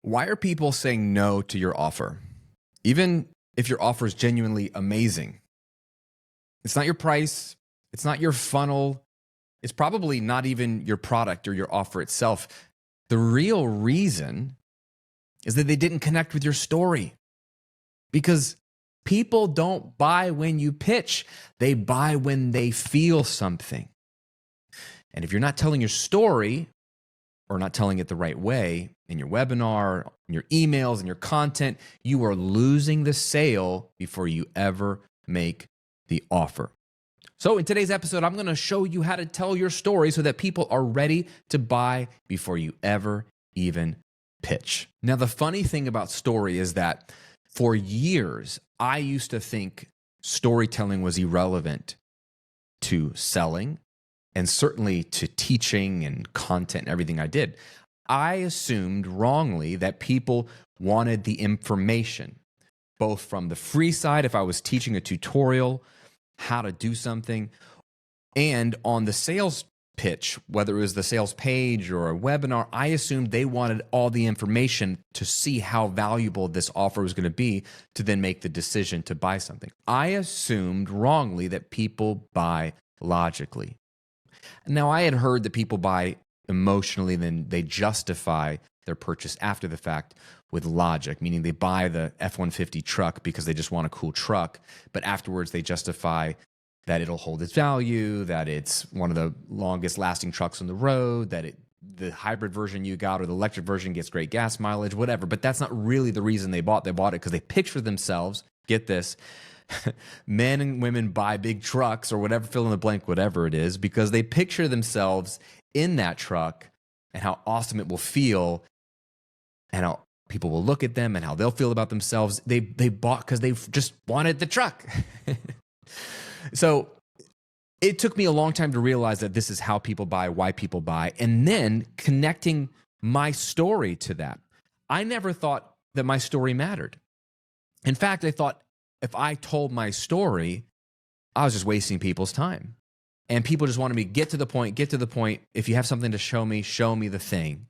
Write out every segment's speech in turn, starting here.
Why are people saying no to your offer? Even if your offer is genuinely amazing. It's not your price, it's not your funnel, it's probably not even your product or your offer itself. The real reason is that they didn't connect with your story. Because people don't buy when you pitch, they buy when they feel something. And if you're not telling your story, or not telling it the right way in your webinar, in your emails, in your content, you are losing the sale before you ever make the offer. So in today's episode, I'm going to show you how to tell your story so that people are ready to buy before you ever even pitch. Now, the funny thing about story is that for years, I used to think storytelling was irrelevant to selling, and certainly to teaching and content and everything I did. I assumed wrongly that people wanted the information, both from the free side, if I was teaching a tutorial, how to do something, and on the sales pitch, whether it was the sales page or a webinar, I assumed they wanted all the information to see how valuable this offer was going to be to then make the decision to buy something. I assumed wrongly that people buy logically. Now, I had heard that people buy emotionally, then they justify their purchase after the fact with logic, meaning they buy the F-150 truck because they just want a cool truck, but afterwards they justify that it'll hold its value, that it's one of the longest lasting trucks on the road, that the hybrid version you got or the electric version gets great gas mileage, whatever. But that's not really the reason they bought. They bought it because they picture themselves, get this, men and women buy big trucks or whatever, fill in the blank, whatever it is, because they picture themselves in that truck and how awesome it will feel and how people will look at them and how they'll feel about themselves. They bought because they just wanted the truck. So it took me a long time to realize that this is how people buy, why people buy, and then connecting my story to that. I never thought that my story mattered. In fact, I thought if I told my story, I was just wasting people's time. And people just wanted me to get to the point, get to the point. If you have something to show me the thing.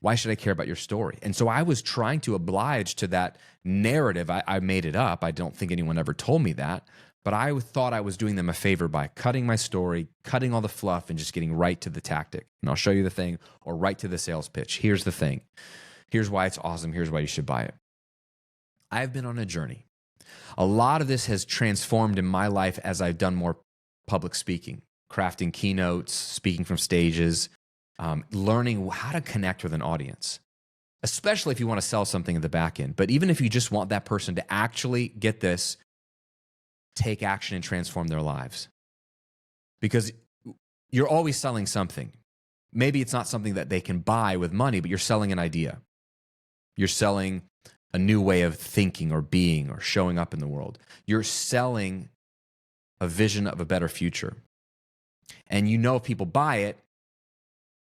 Why should I care about your story? And so I was trying to oblige to that narrative. I made it up. I don't think anyone ever told me that. But I thought I was doing them a favor by cutting my story, cutting all the fluff, and just getting right to the tactic. And I'll show you the thing, or right to the sales pitch. Here's the thing. Here's why it's awesome. Here's why you should buy it. I've been on a journey. A lot of this has transformed in my life as I've done more public speaking, crafting keynotes, speaking from stages, learning how to connect with an audience, especially if you want to sell something in the back end. But even if you just want that person to actually get this, take action and transform their lives. Because you're always selling something. Maybe it's not something that they can buy with money, but you're selling an idea. You're selling a new way of thinking or being or showing up in the world. You're selling a vision of a better future. And you know if people buy it,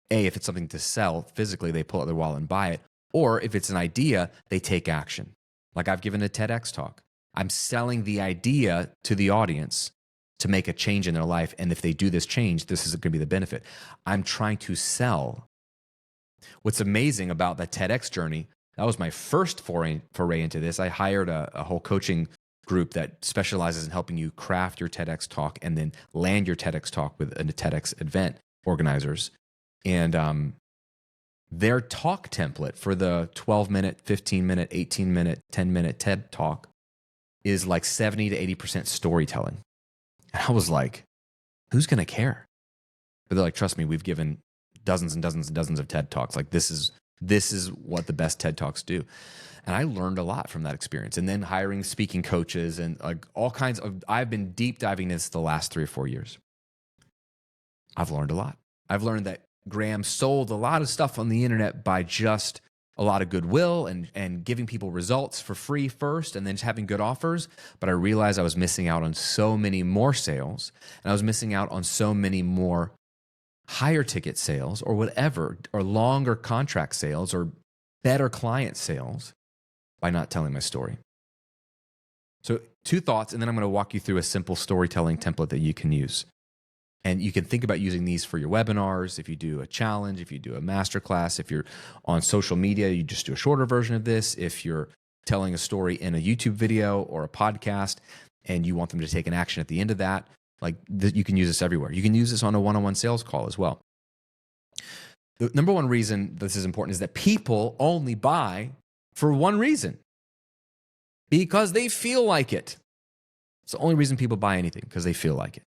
A, if it's something to sell physically, they pull out their wallet and buy it. Or if it's an idea, they take action. Like I've given a TEDx talk. I'm selling the idea to the audience to make a change in their life. And if they do this change, this is going to be the benefit. I'm trying to sell. What's amazing about that TEDx journey, that was my first foray into this. I hired a whole coaching group that specializes in helping you craft your TEDx talk and then land your TEDx talk with a TEDx event organizers. And their talk template for the 12-minute, 15-minute, 18-minute, 10-minute TED talk is like 70 to 80% storytelling. And I was like, who's going to care? But they're like, trust me, we've given dozens and dozens and dozens of TED Talks. Like this is what the best TED Talks do. And I learned a lot from that experience. And then hiring speaking coaches and like all kinds of, I've been deep diving into this the last 3 or 4 years. I've learned a lot. I've learned that Graham sold a lot of stuff on the internet by just a lot of goodwill and giving people results for free first and then just having good offers. But I realized I was missing out on so many more sales, and I was missing out on so many more higher ticket sales or whatever, or longer contract sales or better client sales by not telling my story. So 2 thoughts, and then I'm going to walk you through a simple storytelling template that you can use. And you can think about using these for your webinars. If you do a challenge, if you do a masterclass, if you're on social media, you just do a shorter version of this. If you're telling a story in a YouTube video or a podcast and you want them to take an action at the end of that, you can use this everywhere. You can use this on a one-on-one sales call as well. The number one reason this is important is that people only buy for one reason: because they feel like it. It's the only reason people buy anything, because they feel like it.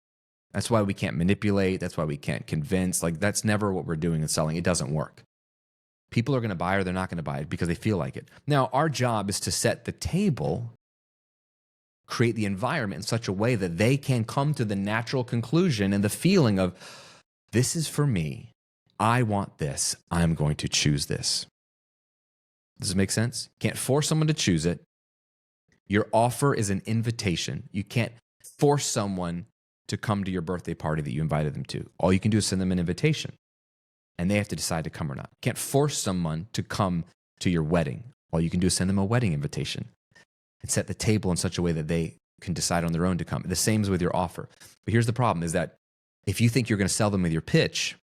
That's why we can't manipulate. That's why we can't convince. That's never what we're doing in selling. It doesn't work. People are going to buy or they're not going to buy it because they feel like it. Now, our job is to set the table, create the environment in such a way that they can come to the natural conclusion and the feeling of, this is for me. I want this. I'm going to choose this. Does it make sense? Can't force someone to choose it. Your offer is an invitation. You can't force someone to come to your birthday party that you invited them to. All you can do is send them an invitation, and they have to decide to come or not. Can't force someone to come to your wedding. All you can do is send them a wedding invitation and set the table in such a way that they can decide on their own to come. The same is with your offer. But here's the problem, is that if you think you're going to sell them with your pitch,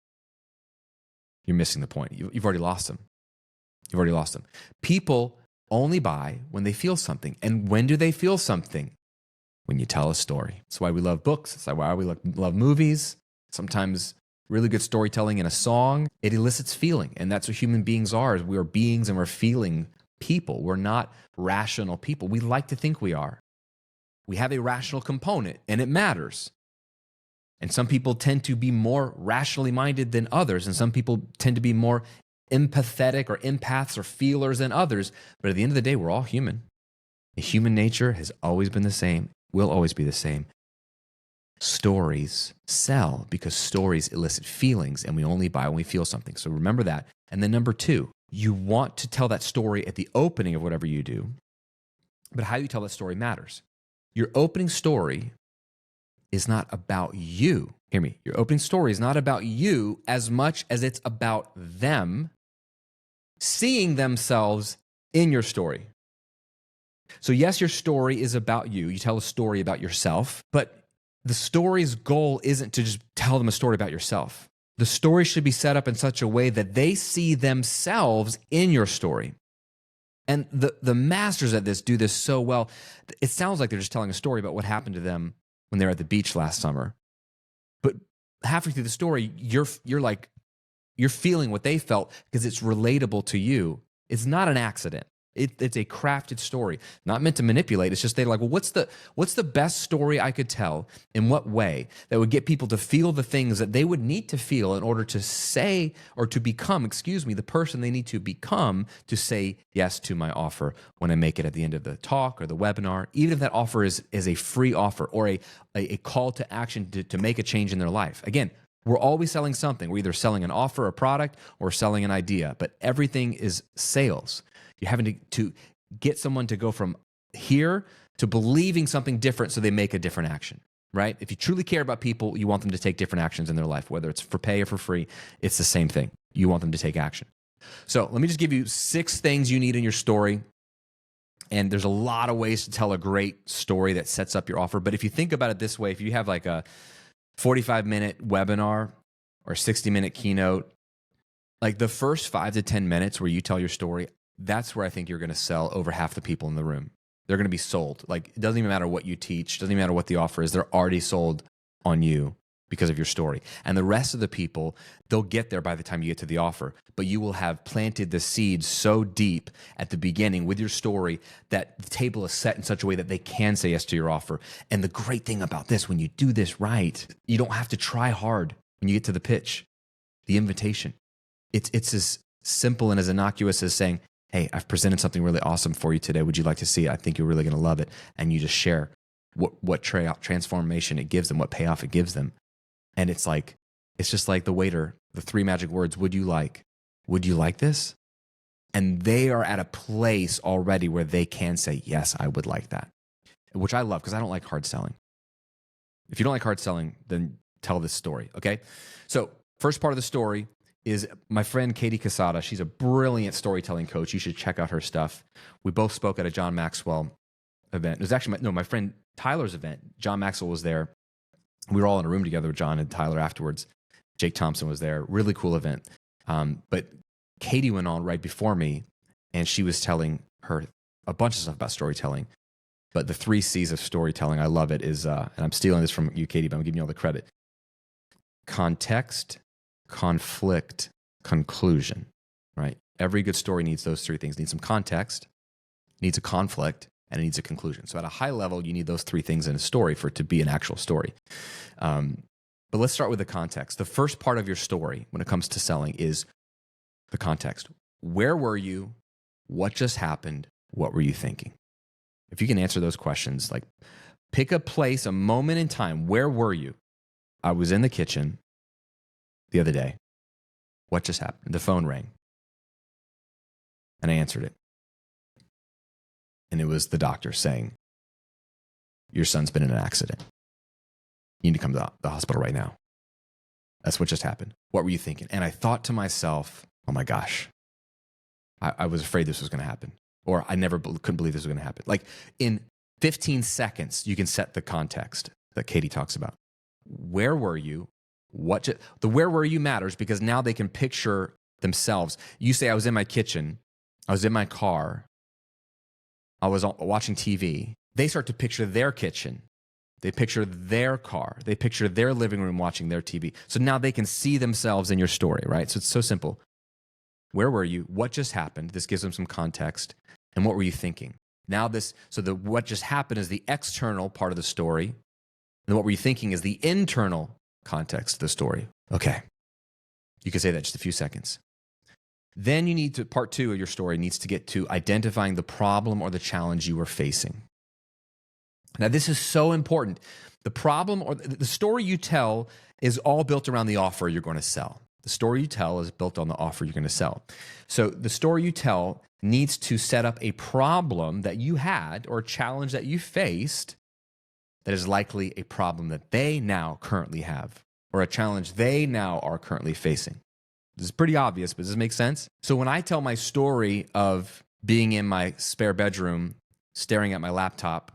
you're missing the point. You've already lost them. You've already lost them. People only buy when they feel something. And when do they feel something? When you tell a story. That's why we love books. That's why we love movies. Sometimes really good storytelling in a song, it elicits feeling. And that's what human beings are. We are beings and we're feeling people. We're not rational people. We like to think we are. We have a rational component, and it matters. And some people tend to be more rationally minded than others, and some people tend to be more empathetic or empaths or feelers than others. But at the end of the day, we're all human. Human nature has always been the same, will always be the same. Stories sell because stories elicit feelings, and we only buy when we feel something. So remember that. And then number two, you want to tell that story at the opening of whatever you do, but how you tell that story matters. Your opening story is not about you. Hear me. Your opening story is not about you as much as it's about them seeing themselves in your story. So yes, your story is about you. You tell a story about yourself, but the story's goal isn't to just tell them a story about yourself. The story should be set up in such a way that they see themselves in your story. And the masters at this do this so well. It sounds like they're just telling a story about what happened to them when they were at the beach last summer. But halfway through the story, you're feeling what they felt because it's relatable to you. It's not an accident. It's a crafted story, not meant to manipulate. It's just they're like, well, what's the best story I could tell? In what way that would get people to feel the things that they would need to feel in order to say or to become, the person they need to become to say yes to my offer when I make it at the end of the talk or the webinar, even if that offer is a free offer or a call to action to make a change in their life. Again, we're always selling something. We're either selling an offer, a product, or selling an idea, but everything is sales. You're having to get someone to go from here to believing something different so they make a different action, right? If you truly care about people, you want them to take different actions in their life, whether it's for pay or for free. It's the same thing. You want them to take action. So let me just give you 6 things you need in your story. And there's a lot of ways to tell a great story that sets up your offer. But if you think about it this way, if you have like a 45-minute webinar or a 60-minute keynote, like the first 5 to 10 minutes where you tell your story, that's where I think you're going to sell over half the people in the room. They're going to be sold. Like, it doesn't even matter what you teach. It doesn't even matter what the offer is. They're already sold on you because of your story. And the rest of the people, they'll get there by the time you get to the offer. But you will have planted the seed so deep at the beginning with your story that the table is set in such a way that they can say yes to your offer. And the great thing about this, when you do this right, you don't have to try hard when you get to the pitch, the invitation. It's as simple and as innocuous as saying, hey, I've presented something really awesome for you today. Would you like to see it? I think you're really going to love it. And you just share what transformation it gives them, what payoff it gives them. And it's just like the waiter, the 3 magic words, would you like this? And they are at a place already where they can say, yes, I would like that, which I love because I don't like hard selling. If you don't like hard selling, then tell this story, okay? So first part of the story is my friend Katie Casada. She's a brilliant storytelling coach. You should check out her stuff. We both spoke at a John Maxwell event. It was actually my friend Tyler's event. John Maxwell was there. We were all in a room together with John and Tyler afterwards. Jake Thompson was there. Really cool event. But Katie went on right before me, and she was telling her a bunch of stuff about storytelling. But the 3 C's of storytelling, I love it, is, and I'm stealing this from you, Katie, but I'm giving you all the credit. Context, conflict, conclusion, right? Every good story needs those 3 things. It needs some context, needs a conflict, and it needs a conclusion. So at a high level, you need those 3 things in a story for it to be an actual story. But let's start with the context. The first part of your story when it comes to selling is the context. Where were you? What just happened? What were you thinking? If you can answer those questions, like pick a place, a moment in time. Where were you? I was in the kitchen the other day. What just happened? The phone rang. And I answered it. And it was the doctor saying, your son's been in an accident. You need to come to the hospital right now. That's what just happened. What were you thinking? And I thought to myself, oh my gosh, I was afraid this was going to happen. Or I never couldn't believe this was going to happen. Like in 15 seconds, you can set the context that Katie talks about. Where were you? The where were you matters because now they can picture themselves. You say, I was in my kitchen. I was in my car. I was watching TV. They start to picture their kitchen. They picture their car. They picture their living room watching their TV. So now they can see themselves in your story, right? So it's so simple. Where were you? What just happened? This gives them some context. And what were you thinking? Now what just happened is the external part of the story. And what were you thinking is the internal context of the story. Okay. You can say that just a few seconds. Then you need to, part 2 of your story needs to get to identifying the problem or the challenge you were facing. Now, this is so important. The problem or the story you tell is all built around the offer you're going to sell. The story you tell is built on the offer you're going to sell. So the story you tell needs to set up a problem that you had or a challenge that you faced that is likely a problem that they now currently have or a challenge they now are currently facing. This is pretty obvious, but does this make sense? So when I tell my story of being in my spare bedroom, staring at my laptop,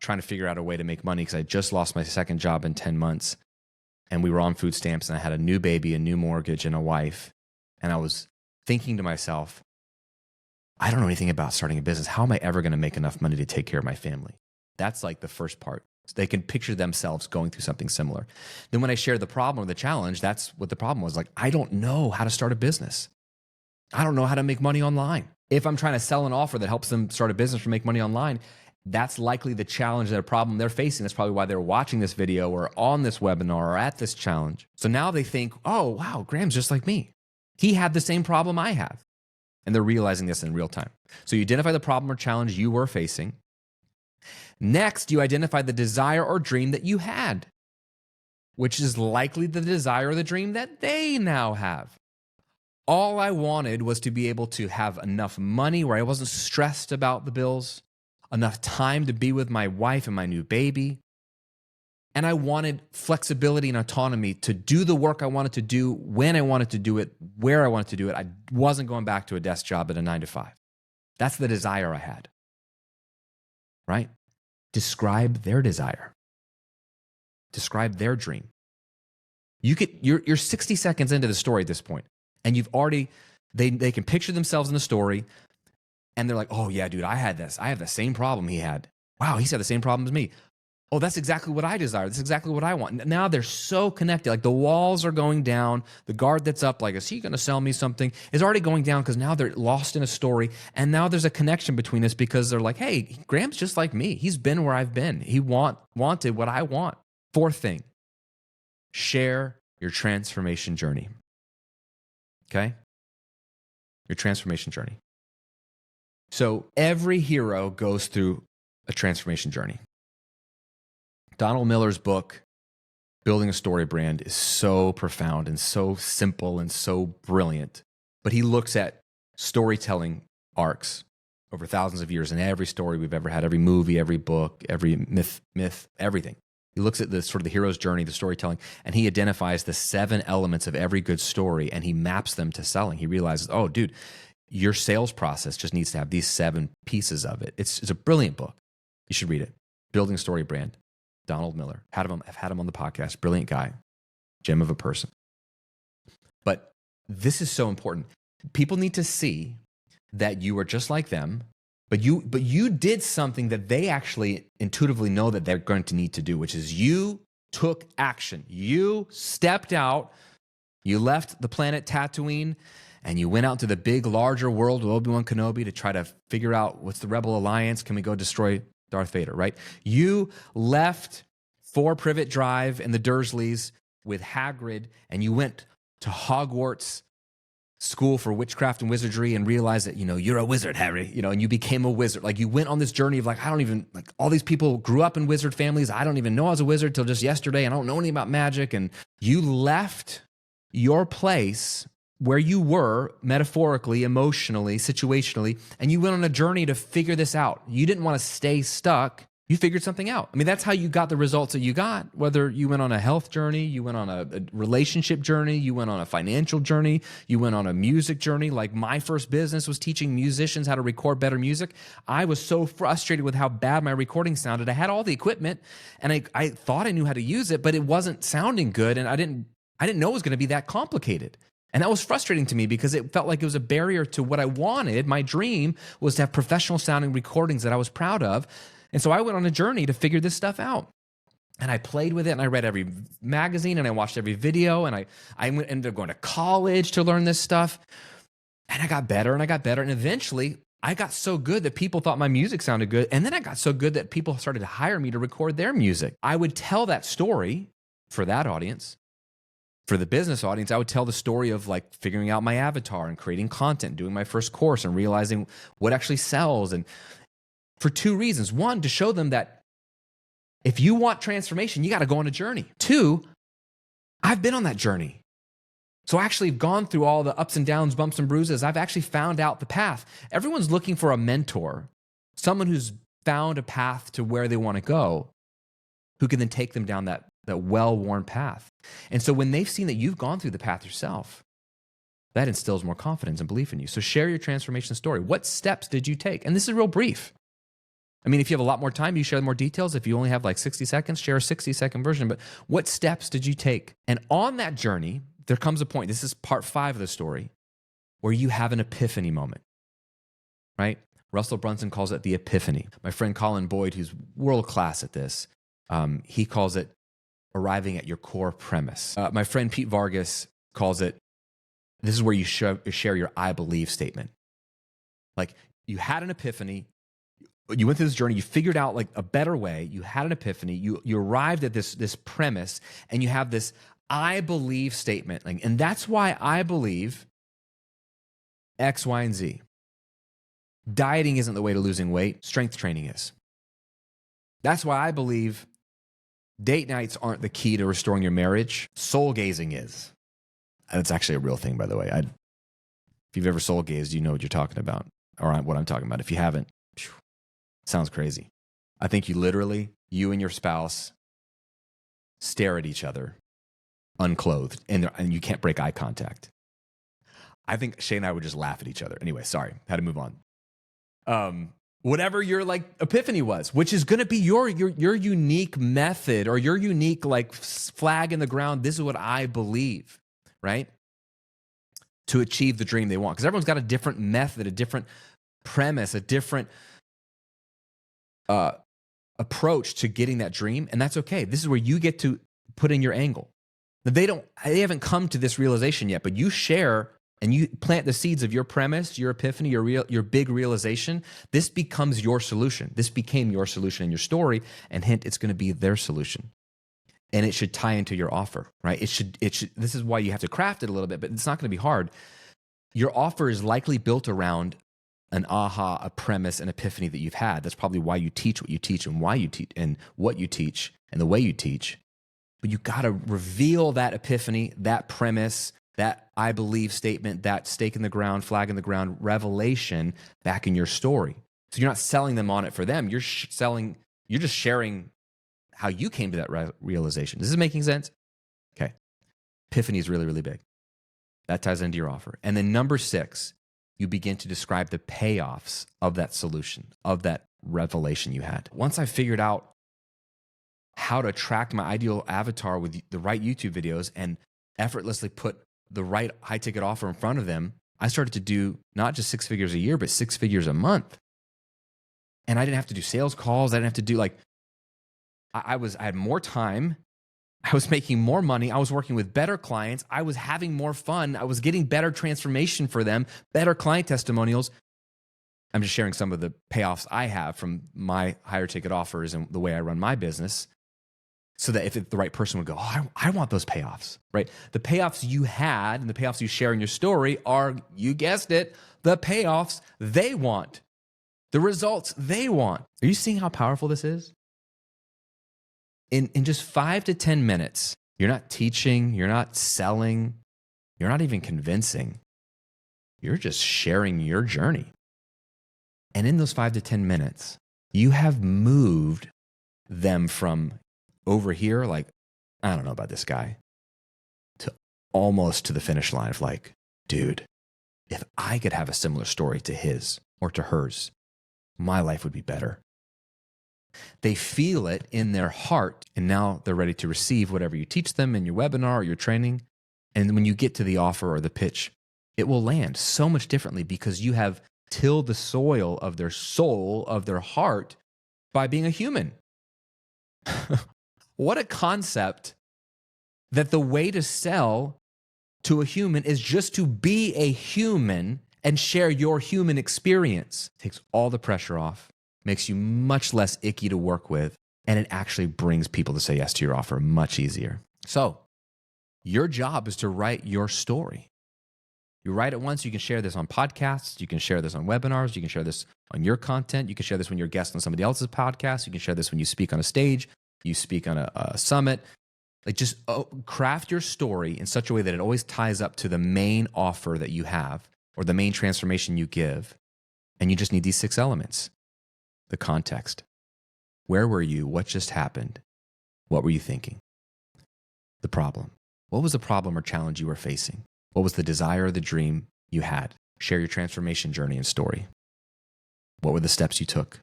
trying to figure out a way to make money because I just lost my second job in 10 months and we were on food stamps and I had a new baby, a new mortgage, and a wife. And I was thinking to myself, I don't know anything about starting a business. How am I ever going to make enough money to take care of my family? That's like the first part. So they can picture themselves going through something similar. Then when I share the problem or the challenge, that's what the problem was. Like, I don't know how to start a business. I don't know how to make money online. If I'm trying to sell an offer that helps them start a business or make money online, that's likely the challenge, their problem they're facing. That's probably why they're watching this video or on this webinar or at this challenge. So now they think, oh, wow, Graham's just like me. He had the same problem I have. And they're realizing this in real time. So you identify the problem or challenge you were facing. Next, you identify the desire or dream that you had, which is likely the desire or the dream that they now have. All I wanted was to be able to have enough money where I wasn't stressed about the bills, enough time to be with my wife and my new baby. And I wanted flexibility and autonomy to do the work I wanted to do, when I wanted to do it, where I wanted to do it. I wasn't going back to a desk job at a 9 to 5. That's the desire I had, right? Describe their desire. Describe their dream. You're 60 seconds into the story at this point, and you've already, they can picture themselves in the story, and they're like, oh yeah, dude, I had this. I have the same problem he had. Wow, he's had the same problem as me. Oh, that's exactly what I desire. That's exactly what I want. Now they're so connected. Like the walls are going down. The guard that's up, like, is he going to sell me something? Is already going down because now they're lost in a story. And now there's a connection between us because they're like, hey, Graham's just like me. He's been where I've been. He wanted what I want. Fourth thing, share your transformation journey. Okay? Your transformation journey. So every hero goes through a transformation journey. Donald Miller's book, Building a Story Brand, is so profound and so simple and so brilliant. But he looks at storytelling arcs over thousands of years in every story we've ever had, every movie, every book, every myth, everything. He looks at the sort of the hero's journey, the storytelling, and he identifies the 7 elements of every good story and he maps them to selling. He realizes, oh, dude, your sales process just needs to have these 7 pieces of it. It's a brilliant book. You should read it. Building a Story Brand. Donald Miller. I've had him on the podcast. Brilliant guy, gem of a person. But this is so important. People need to see that you are just like them, but you did something that they actually intuitively know that they're going to need to do, which is you took action. You stepped out. You left the planet Tatooine, and you went out to the big, larger world with Obi-Wan Kenobi to try to figure out what's the Rebel Alliance. Can we go destroy Darth Vader, right? You left 4 Privet Drive and the Dursleys with Hagrid, and you went to Hogwarts School for Witchcraft and Wizardry and realized that, you're a wizard, Harry, and you became a wizard. Like, you went on this journey of all these people grew up in wizard families. I don't even know I was a wizard till just yesterday. I don't know anything about magic. And you left your place where you were metaphorically, emotionally, situationally, and you went on a journey to figure this out. You didn't want to stay stuck. You figured something out. I mean, that's how you got the results that you got, whether you went on a health journey, you went on a relationship journey, you went on a financial journey, you went on a music journey. Like, my first business was teaching musicians how to record better music. I was so frustrated with how bad my recording sounded. I had all the equipment, and I thought I knew how to use it, but it wasn't sounding good, and I didn't know it was going to be that complicated. And that was frustrating to me because it felt like it was a barrier to what I wanted. My dream was to have professional sounding recordings that I was proud of. And so I went on a journey to figure this stuff out. And I played with it, and I read every magazine, and I watched every video, and I ended up going to college to learn this stuff. And I got better, and I got better. And eventually, I got so good that people thought my music sounded good. And then I got so good that people started to hire me to record their music. I would tell that story for that audience. For the business audience, I would tell the story of like figuring out my avatar and creating content, doing my first course and realizing what actually sells. And for 2 reasons. 1, to show them that if you want transformation, you got to go on a journey. 2, I've been on that journey. So I actually have gone through all the ups and downs, bumps and bruises. I've actually found out the path. Everyone's looking for a mentor, someone who's found a path to where they want to go, who can then take them down that well-worn path. And so when they've seen that you've gone through the path yourself, that instills more confidence and belief in you. So share your transformation story. What steps did you take? And this is real brief. I mean, if you have a lot more time, you share more details. If you only have like 60 seconds, share a 60-second version. But what steps did you take? And on that journey, there comes a point, this is part 5 of the story, where you have an epiphany moment, right? Russell Brunson calls it the epiphany. My friend Colin Boyd, who's world-class at this, he calls it arriving at your core premise. My friend Pete Vargas calls it, this is where you share your I believe statement. Like, you had an epiphany, you went through this journey, you figured out like a better way, you had an epiphany, you arrived at this premise, and you have this I believe statement. And that's why I believe X, Y, and Z. Dieting isn't the way to losing weight, strength training is. That's why I believe date nights aren't the key to restoring your marriage. Soul gazing is. And it's actually a real thing, by the way. If you've ever soul gazed, you know what you're talking about, or what I'm talking about. If you haven't, sounds crazy. I think you and your spouse stare at each other unclothed, and you can't break eye contact. I think Shay and I would just laugh at each other. Anyway, sorry, had to move on. Whatever your like epiphany was, which is going to be your unique method or your unique like flag in the ground. This is what I believe, right? To achieve the dream they want. Because everyone's got a different method, a different premise, a different approach to getting that dream. And that's okay. This is where you get to put in your angle. Now, they haven't come to this realization yet, but you share and you plant the seeds of your premise, your epiphany, your big realization. This becomes your solution. This became your solution in your story, and hint, it's going to be their solution. And it should tie into your offer, right? It should. This is why you have to craft it a little bit, but it's not going to be hard. Your offer is likely built around an aha, a premise, an epiphany that you've had. That's probably why you teach what you teach and why you teach and what you teach and the way you teach. But you got to reveal that epiphany, that premise, that I believe statement, that stake in the ground, flag in the ground, revelation back in your story. So you're not selling them on it for them. You're just sharing how you came to that realization. Is this making sense? Okay. Epiphany is really, really big. That ties into your offer. And then number 6, you begin to describe the payoffs of that solution, of that revelation you had. Once I figured out how to attract my ideal avatar with the right YouTube videos and effortlessly put the right high ticket offer in front of them, I started to do not just 6 figures a year, but 6 figures a month. And I didn't have to do sales calls. I didn't have to do I had more time. I was making more money. I was working with better clients. I was having more fun. I was getting better transformation for them, better client testimonials. I'm just sharing some of the payoffs I have from my higher ticket offers and the way I run my business, so that if the right person would go, oh, I want those payoffs, right? The payoffs you had and the payoffs you share in your story are, you guessed it, the payoffs they want, the results they want. Are you seeing how powerful this is? In just 5 to 10 minutes, you're not teaching, you're not selling, you're not even convincing. You're just sharing your journey. And in those 5 to 10 minutes, you have moved them from over here, like, I don't know about this guy, to almost to the finish line of like, dude, if I could have a similar story to his or to hers, my life would be better. They feel it in their heart, and now they're ready to receive whatever you teach them in your webinar or your training. And when you get to the offer or the pitch, it will land so much differently because you have tilled the soil of their soul, of their heart, by being a human. What a concept that the way to sell to a human is just to be a human and share your human experience. It takes all the pressure off, makes you much less icky to work with, and it actually brings people to say yes to your offer much easier. So your job is to write your story. You write it once, you can share this on podcasts, you can share this on webinars, you can share this on your content, you can share this when you're a guest on somebody else's podcast, you can share this when you speak on a stage, you speak on a summit. Like, just craft your story in such a way that it always ties up to the main offer that you have or the main transformation you give. And you just need these 6 elements. The context. Where were you? What just happened? What were you thinking? The problem. What was the problem or challenge you were facing? What was the desire or the dream you had? Share your transformation journey and story. What were the steps you took?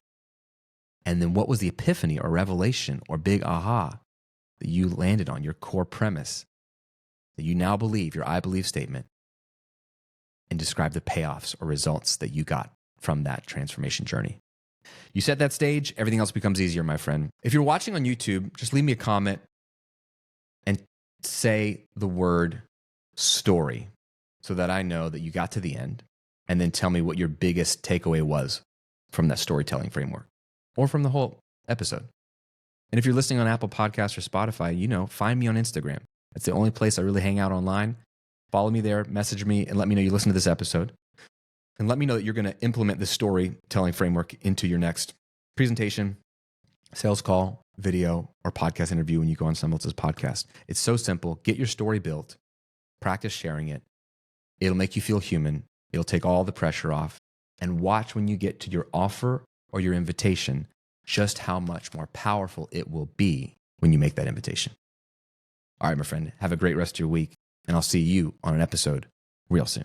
And then what was the epiphany or revelation or big aha that you landed on, your core premise that you now believe, your I believe statement, and describe the payoffs or results that you got from that transformation journey. You set that stage, everything else becomes easier, my friend. If you're watching on YouTube, just leave me a comment and say the word story so that I know that you got to the end, and then tell me what your biggest takeaway was from that storytelling framework or from the whole episode. And if you're listening on Apple Podcasts or Spotify, find me on Instagram. That's the only place I really hang out online. Follow me there, message me, and let me know you listened to this episode. And let me know that you're going to implement this storytelling framework into your next presentation, sales call, video, or podcast interview when you go on someone else's podcast. It's so simple. Get your story built. Practice sharing it. It'll make you feel human. It'll take all the pressure off. And watch when you get to your offer or your invitation, just how much more powerful it will be when you make that invitation. All right, my friend, have a great rest of your week, and I'll see you on an episode real soon.